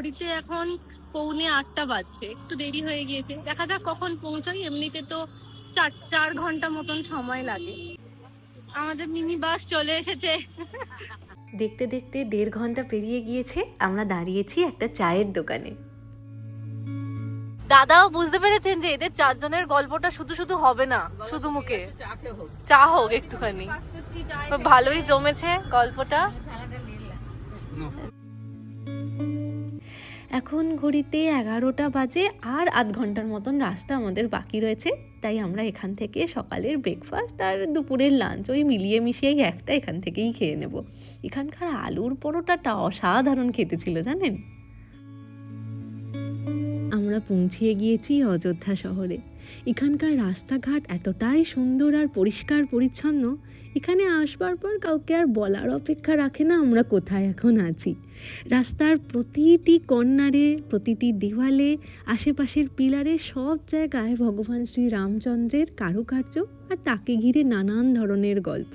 ঘড়িতে এখন 7:45 বাজছে, একটু দেরি হয়ে গিয়েছে। দেখা যাক কখন পৌঁছাই। এমনিতে তো 4 ঘন্টা মতন সময় লাগে। আমাদের মিনি বাস চলে এসেছে। দেখতে দেখতে 1.5 ঘন্টা পেরিয়ে গিয়েছে। আমরা দাঁড়িয়েছি একটা চায়ের দোকানে। দাদাও বুঝতে পেরেছেন যে এদের 4 জনের গল্পটা শুধু শুধু হবে না, শুধু মুখে চা হোক একটুখানি। ভালোই জমেছে গল্পটা। এখন ঘড়িতে 11টা বাজে, আর আধ ঘন্টার মতন রাস্তা আমাদের বাকি রয়েছে। তাই আমরা এখান থেকে সকালের ব্রেকফাস্ট আর দুপুরের লাঞ্চ ওই মিলিয়ে মিশিয়ে একটা এখান থেকেই খেয়ে নেব। এখানকার আলুর পরোটাটা অসাধারণ খেতে ছিল জানেন। আমরা পৌঁছিয়ে গিয়েছি অযোধ্যা শহরে। এখানকার রাস্তাঘাট এতটাই সুন্দর আর পরিষ্কার পরিচ্ছন্ন, এখানে আসবার পর কাউকে আর বলার অপেক্ষা রাখে না আমরা কোথায় এখন আছি। রাস্তার প্রতিটি কর্নারে, প্রতিটি দেওয়ালে, আশেপাশের পিলারে সব জায়গায় ভগবান শ্রী রামচন্দ্রের কারুকার্য আর তাকে ঘিরে নানান ধরনের গল্প।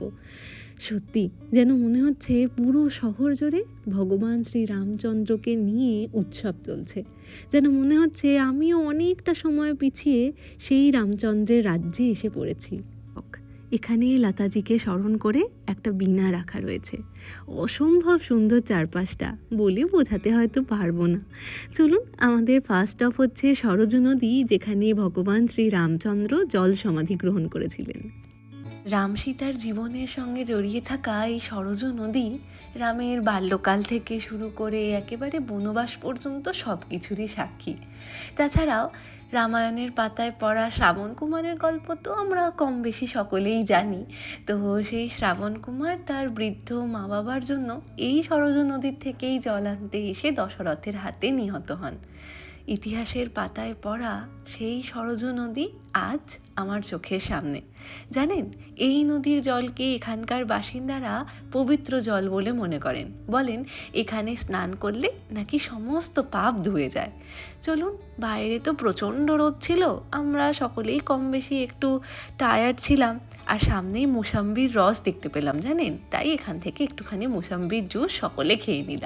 সত্যি যেন মনে হচ্ছে পুরো শহর জুড়ে ভগবান শ্রী রামচন্দ্রকে নিয়ে উৎসব চলছে। যেন মনে হচ্ছে আমিও অনেকটা সময় পিছিয়ে সেই রামচন্দ্রের রাজ্যে এসে পড়েছি। এখানে লতাজিকে স্মরণ করে একটা বীণা রাখা রয়েছে। অসম্ভব সুন্দর চারপাশটা, বলে বোঝাতে হয়তো পারবো না। চলুন, আমাদের ফার্স্ট স্টপ হচ্ছে সরজু নদী, যেখানে ভগবান শ্রী রামচন্দ্র জল সমাধি গ্রহণ করেছিলেন। রাম সীতার জীবনের সঙ্গে জড়িয়ে থাকা এই সরজু নদী রামের বাল্যকাল থেকে শুরু করে একেবারে বনবাস পর্যন্ত সব কিছুরই সাক্ষী। তাছাড়াও রামায়ণের পাতায় পড়া শ্রাবণ কুমারের গল্প তো আমরা কম বেশি সকলেই জানি। তো সেই শ্রাবণ কুমার তার বৃদ্ধ মা বাবার জন্য এই সরজু নদীর থেকেই জল আনতে এসে দশরথের হাতে নিহত হন। ইতিহাসের পাতায় পড়া সেই সরজু নদী আজ আমার চোখের সামনে। জানেন, এই নদীর জলকে এখানকার বাসিন্দারা পবিত্র জল বলে মনে করেন। বলেন এখানে স্নান করলে নাকি সমস্ত পাপ ধুয়ে যায়। চলুন, বাইরে তো প্রচণ্ড রোদ ছিল, আমরা সকলেই কম বেশি একটু টায়ার্ড ছিলাম, আর সামনেই মোসাম্বির রস দেখতে পেলাম জানেন, তাই এখান থেকে একটুখানি মোসাম্বির জুস সকলে খেয়ে নিলাম।